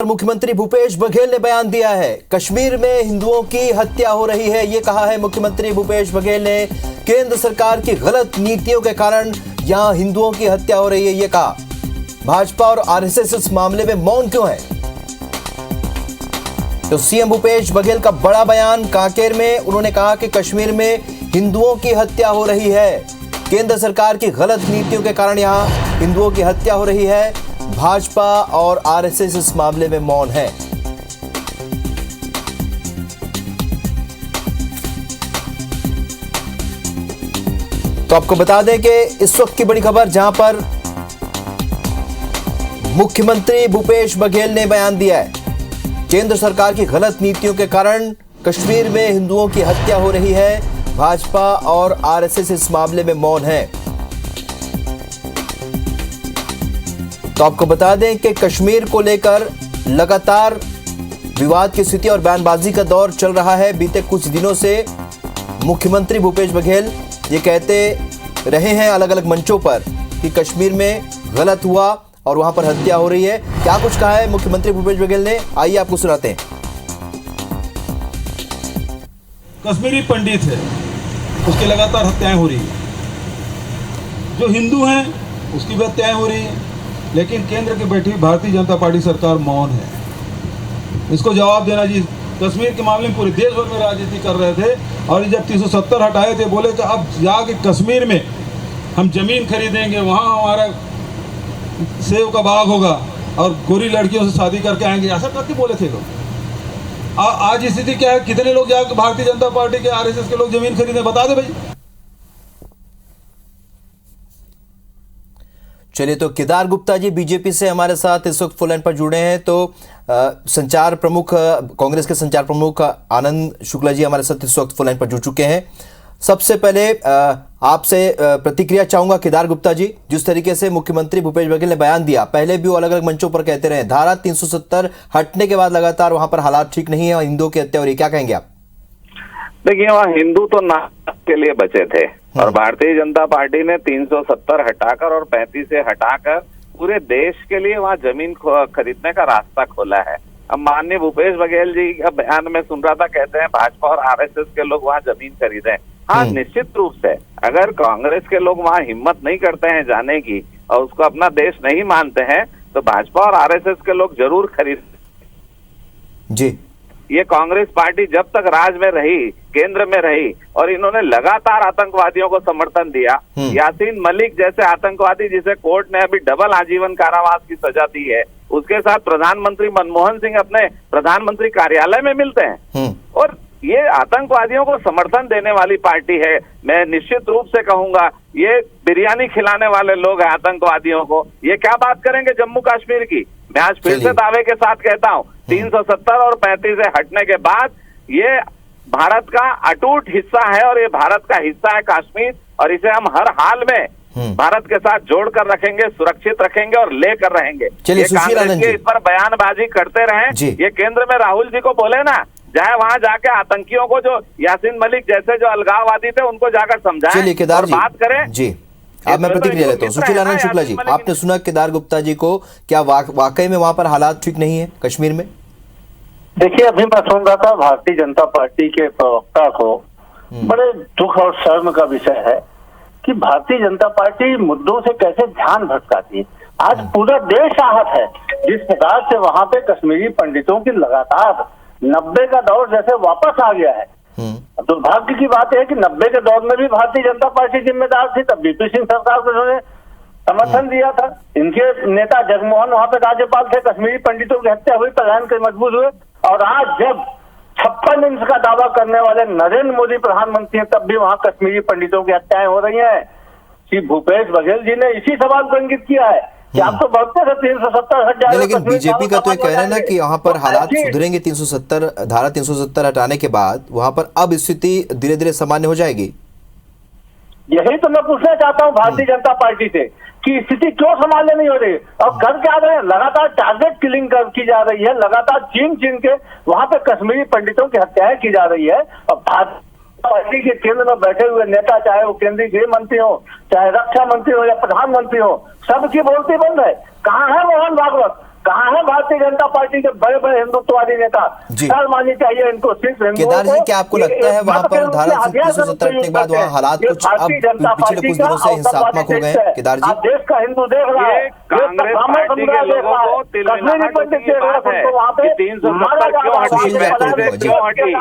मुख्यमंत्री भूपेश बघेल ने बयान दिया है। कश्मीर में हिंदुओं की हत्या हो रही है, ये कहा है मुख्यमंत्री भूपेश बघेल ने। केंद्र सरकार की गलत नीतियों के कारण यहां हिंदुओं की हत्या हो रही है, ये कहा। भाजपा और आरएसएस इस मामले में मौन क्यों है? तो सीएम भूपेश बघेल का बड़ा बयान कांकेर में। उन्होंने कहा कि कश्मीर में हिंदुओं की हत्या हो रही है, केंद्र सरकार की गलत नीतियों के कारण यहां हिंदुओं की हत्या हो रही है। भाजपा और आरएसएस इस मामले में मौन है। तो आपको बता दें कि इस वक्त की बड़ी खबर, जहां पर मुख्यमंत्री भूपेश बघेल ने बयान दिया है, केंद्र सरकार की गलत नीतियों के कारण कश्मीर में हिंदुओं की हत्या हो रही है। भाजपा और आरएसएस इस मामले में मौन है। तो आपको बता दें कि कश्मीर को लेकर लगातार विवाद की स्थिति और बयानबाजी का दौर चल रहा है। बीते कुछ दिनों से मुख्यमंत्री भूपेश बघेल ये कहते रहे हैं अलग अलग मंचों पर कि कश्मीर में गलत हुआ और वहां पर हत्या हो रही है। क्या कुछ कहा है मुख्यमंत्री भूपेश बघेल ने, आइए आपको सुनाते हैं। कश्मीरी पंडित है, उसकी लगातार हत्याएं हो रही है। जो हिंदू हैं उसकी भी हत्याएं हो रही हैं, लेकिन केंद्र की बैठी भारतीय जनता पार्टी सरकार मौन है। इसको जवाब देना जी। कश्मीर के मामले में पूरे देश भर में राजनीति कर रहे थे और जब 370 हटाए थे, बोले कि अब जाके कश्मीर में हम जमीन खरीदेंगे, वहाँ हमारा सेब का बाग होगा और गोरी लड़कियों से शादी करके आएंगे, ऐसा करके बोले थे लोग। आज स्थिति क्या है? कितने लोग जाकर भारतीय जनता पार्टी के आरएसएस के लोग जमीन खरीदे, बता दे भाई। चलिए, तो केदार गुप्ता जी बीजेपी से हमारे साथ इस वक्त फोन लाइन पर जुड़े हैं। तो संचार प्रमुख, कांग्रेस के संचार प्रमुख आनंद शुक्ला जी हमारे साथ इस वक्त फोन लाइन पर जुड़ चुके हैं। सबसे पहले आपसे प्रतिक्रिया चाहूंगा केदार गुप्ता जी, जिस तरीके से मुख्यमंत्री भूपेश बघेल ने बयान दिया, पहले भी वो अलग अलग मंचों पर कहते रहे, धारा 370 हटने के बाद लगातार वहां पर हालात ठीक नहीं है और हिंदुओं की हत्या हो रही है, क्या कहेंगे आप? देखिए, वहाँ हिंदू तो नाम के लिए बचे थे और भारतीय जनता पार्टी ने 370 हटाकर और 35 से हटाकर पूरे देश के लिए वहाँ जमीन खरीदने का रास्ता खोला है। अब माननीय भूपेश बघेल जी का बयान में सुन रहा था, कहते हैं भाजपा और आरएसएस के लोग वहाँ जमीन खरीदें। हाँ, निश्चित रूप से अगर कांग्रेस के लोग वहाँ हिम्मत नहीं करते हैं जाने की और उसको अपना देश नहीं मानते हैं, तो भाजपा और आरएसएस के लोग जरूर खरीद जी। ये कांग्रेस पार्टी जब तक राज में रही, केंद्र में रही और इन्होंने लगातार आतंकवादियों को समर्थन दिया, यासीन मलिक जैसे आतंकवादी जिसे कोर्ट ने अभी डबल आजीवन कारावास की सजा दी है, उसके साथ प्रधानमंत्री मनमोहन सिंह अपने प्रधानमंत्री कार्यालय में मिलते हैं और ये आतंकवादियों को समर्थन देने वाली पार्टी है। मैं निश्चित रूप से कहूंगा, ये बिरयानी खिलाने वाले लोग हैं आतंकवादियों को। ये क्या बात करेंगे जम्मू कश्मीर की? मैं आज फिर से दावे के साथ कहता हूँ, 370 और 35 से हटने के बाद ये भारत का अटूट हिस्सा है और ये भारत का हिस्सा है कश्मीर, और इसे हम हर हाल में भारत के साथ जोड़कर रखेंगे, सुरक्षित रखेंगे और लेकर रहेंगे। ये कांग्रेस के इस पर बयानबाजी करते रहे। ये केंद्र में राहुल जी को बोले ना, जाए वहां जाके आतंकियों को, जो यासीन मलिक जैसे जो अलगाववादी थे, उनको जाकर समझाएं और बात करें जी। अब मैं प्रतिक्रिया लेता हूँ। सुशील आनंद शुक्ला जी, आपने सुना केदार गुप्ता जी को, क्या वाकई में वहां पर हालात ठीक नहीं है कश्मीर में? देखिए, अभी मैं सुन रहा था भारतीय जनता पार्टी के प्रवक्ता को, बड़े दुख और शर्म का विषय है कि भारतीय जनता पार्टी मुद्दों से कैसे ध्यान भटकाती है। आज पूरा देश आहत है जिस प्रकार से वहां पे कश्मीरी पंडितों की लगातार 90 का दौर जैसे वापस आ गया है। दुर्भाग्य की बात है कि 90 के दौर में भी भारतीय जनता पार्टी जिम्मेदार थी, तब बीपी सिंह सरकार को उन्होंने समर्थन दिया था। इनके नेता जगमोहन वहां पे राज्यपाल थे, कश्मीरी पंडितों की हत्या हुई, पलायन के मजबूर हुए, और आज जब 56 इंच का दावा करने वाले नरेंद्र मोदी प्रधानमंत्री हैं, तब भी वहां कश्मीरी पंडितों की हत्याएं हो रही हैं। श्री भूपेश बघेल जी ने इसी सवाल को इंगित किया है कि आप तो बढ़ते थे 370 हट जाएगा, लेकिन बीजेपी का तो कहना है ना कि वहां पर हालात सुधरेंगे, 370 धारा 370 हटाने के बाद वहां पर अब स्थिति धीरे धीरे सामान्य हो जाएगी। यही तो मैं पूछना चाहता हूं भारतीय जनता पार्टी से कि स्थिति क्यों संभालने नहीं हो रही और कर क्या रहे हैं? लगातार टारगेट किलिंग की जा रही है, लगातार चीन के वहां पे कश्मीरी पंडितों की हत्याएं की जा रही है और भारत पार्टी के केंद्र में बैठे हुए नेता, चाहे वो केंद्रीय गृह मंत्री हो, चाहे रक्षा मंत्री हो या प्रधानमंत्री हो, सबकी बोलती बंद है। कहाँ है मोहन भागवत, कहाँ है भारतीय जनता पार्टी के बड़े बड़े हिंदुत्ववादी नेता? जी। शर्म आनी चाहिए इनको। सिर्फ केदार जी, क्या आपको लगता है वहां पर धारा 370 हटने के बाद वहाँ हालात कुछ अब पिछले कुछ दिनों से हिंसात्मक हो गए हैं? केदार जी, देश का हिंदू देख रहा है, कांग्रेस पार्टी के लोगों को कश्मीरी पंडित देख रहा है, उनको वहाँ पे 370 क्यों हटी, क्यों हटी?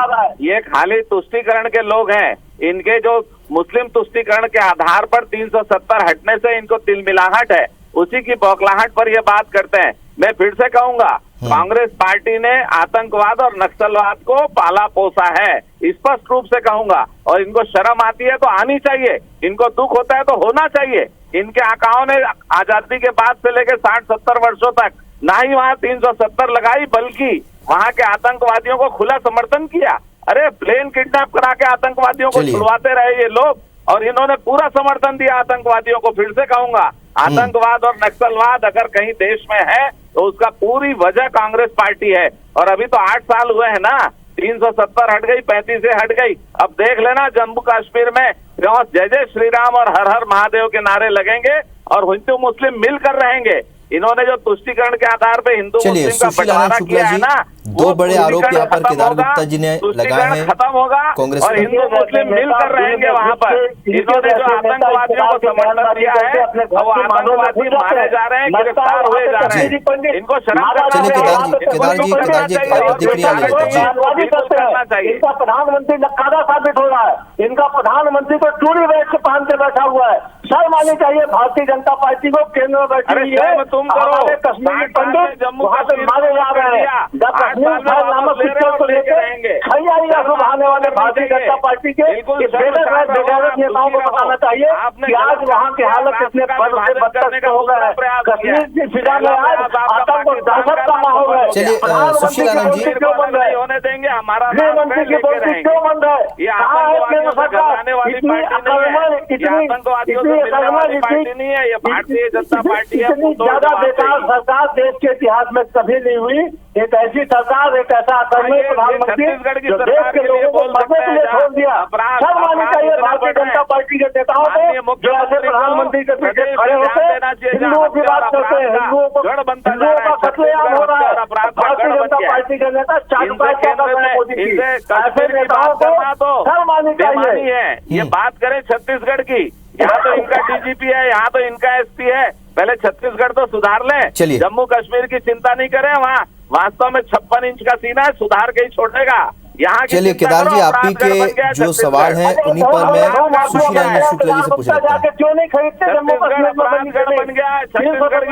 ये खाली तुष्टीकरण के लोग हैं। इनके जो मुस्लिम तुष्टीकरण के आधार पर 370 हटने से इनको तिलमिलाहट है, उसी की बौखलाहट पर ये बात करते हैं। मैं फिर से कहूंगा, कांग्रेस पार्टी ने आतंकवाद और नक्सलवाद को पाला पोसा है, स्पष्ट रूप से कहूंगा। और इनको शर्म आती है तो आनी चाहिए, इनको दुख होता है तो होना चाहिए। इनके आकाओं ने आजादी के बाद से लेकर 60-70 वर्षों तक ना ही वहां 370 लगाई, बल्कि वहां के आतंकवादियों को खुला समर्थन किया। अरे प्लेन किडनैप करा के आतंकवादियों को छुड़वाते रहे ये लोग, और इन्होंने पूरा समर्थन दिया आतंकवादियों को। फिर से कहूंगा, आतंकवाद और नक्सलवाद अगर कहीं देश में है तो उसका पूरी वजह कांग्रेस पार्टी है। और अभी तो 8 साल हुए हैं ना, 370 हट गई, 35 से हट गई। अब देख लेना जम्मू कश्मीर में जय जय श्री राम और हर हर महादेव के नारे लगेंगे और हिंदू मुस्लिम मिलकर रहेंगे। इन्होंने जो तुष्टीकरण के आधार पे हिंदू मुस्लिम का बंटवारा किया है ना, दो बड़े आरोप यहाँ पर केदार गुप्ता जी ने लगाए हैं। खत्म होगा कांग्रेस और हिंदू मुस्लिम मिलकर रहेंगे वहाँ पर। इन्होंने जो आतंकवादियों को समर्थन दिया है, वो आतंकवादी मारे जा रहे हैं, गिरफ्तार हुए जा रहे हैं। इनको शर्म चलिए केदार जी प्रतिक्रिया करना चाहिए। इनका प्रधानमंत्री नक्कारा साबित हो रहा है, इनका प्रधानमंत्री तो चूड़ी बेच के पहन के बैठा हुआ है। शर्म आनी चाहिए भारतीय जनता पार्टी को, केंद्र में बैठी हुई है। तुम करो, कश्मीरी पंडित वहाँ पे मारे जा रहे हैं, जब कश्मीर नामक पिक्चर को लेकर खैयारियां सुधारने वाले भारतीय जनता पार्टी के बेगैरत नेताओं को बताना चाहिए कि आज वहाँ की हालत इतने बदतर हो गए हैं। कश्मीर की फिजा में आज आतंक और दहशत का माहौल है। चलिए सुशील आनंद जी, क्यों बंद नहीं होने देंगे? हमारा गृह मंत्री की बोलती क्यों बंद है? कहाँ है केंद्र सरकार? इतनी अकलमंद, इतनी पार्टी नहीं है, ये भारतीय जनता पार्टी है। इतनी ज्यादा बेकार सरकार देश के इतिहास में कभी नहीं हुई। एक ऐसी सरकार, एक ऐसा आदरणीय प्रधानमंत्री जो देश के लोगों को मरने के लिए छोड़ दिया। शर्म आनी चाहिए भारतीय जनता पार्टी के नेताओं को, जो ऐसे प्रधानमंत्री के पीछे खड़े होकर हिंदुओं की बात करते हैं। हिंदुओं का कत्लेआम हो रहा है। भारतीय जनता पार्टी के नेता चाटुकारिता क्या कर रहे हैं मोदी की? ऐसे नेताओं को शर्म आनी चाहिए। ये बात करें छत्तीसगढ़ की, यहाँ तो इनका डीजीपी है, यहाँ तो इनका एसपी है। पहले छत्तीसगढ़ तो सुधार लें। जम्मू कश्मीर की चिंता नहीं करें, वहाँ वास्तव में 56 इंच का सीना है, सुधार के ही छोड़ेगा। यहाँ चलिए केदार जी, आप ही के जो सवाल हैं उन्हीं पर मैं सुशील आनंद शुक्ला जी से पूछ रहा हूँ। क्यों नहीं खरीदते जम्मू कश्मीर बन गया? छत्तीसगढ़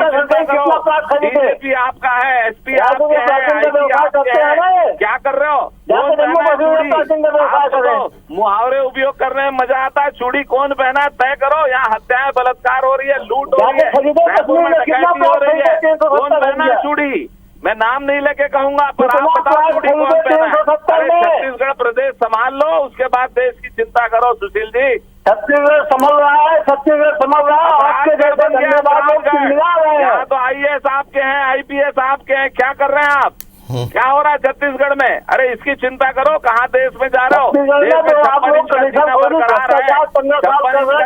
डीजीपी आपका है, एसपी आपके हैं, क्या कर रहे हो? मुहावरे उपयोग करने में मजा आता है। चूड़ी कौन पहना है तय करो। यहाँ हत्याएं, बलात्कार हो रही है, लूट हो रही है, डकैती हो रही है, कौन पहना है चूड़ी? मैं नाम नहीं लेके कहूंगा, पर आप बताओ चूड़ी कौन पहना है? छत्तीसगढ़ प्रदेश संभाल लो, उसके बाद देश की चिंता करो। सुशील जी, छत्तीसगढ़ संभल रहा है, छत्तीसगढ़ संभल रहा है। आपके जैसे धन्यवादों की मिला रहे हैं। यहाँ तो आईएएस आपके हैं, आईपीएस आपके हैं, क्या कर रहे हैं आप? क्या हो रहा है छत्तीसगढ़ में? अरे इसकी चिंता करो, कहाँ देश में जा रहे हो?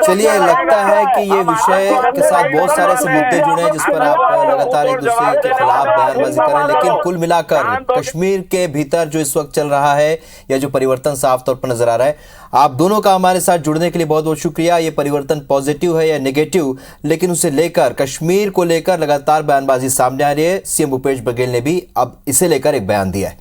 चलिए, लगता है कि ये विषय के साथ बहुत सारे ऐसे मुद्दे जुड़े हैं जिस पर आप लगातार एक दूसरे के खिलाफ बयानबाजी कर रहे हैं, लेकिन कुल मिलाकर कश्मीर के भीतर जो इस वक्त चल रहा है या जो परिवर्तन साफ तौर पर नजर आ रहा है, आप दोनों का हमारे साथ जुड़ने के लिए बहुत बहुत शुक्रिया। ये परिवर्तन पॉजिटिव है या नेगेटिव, लेकिन उसे लेकर, कश्मीर को लेकर लगातार बयानबाजी सामने आ रही है। सीएम भूपेश बघेल ने भी अब इसे लेकर एक बयान दिया है।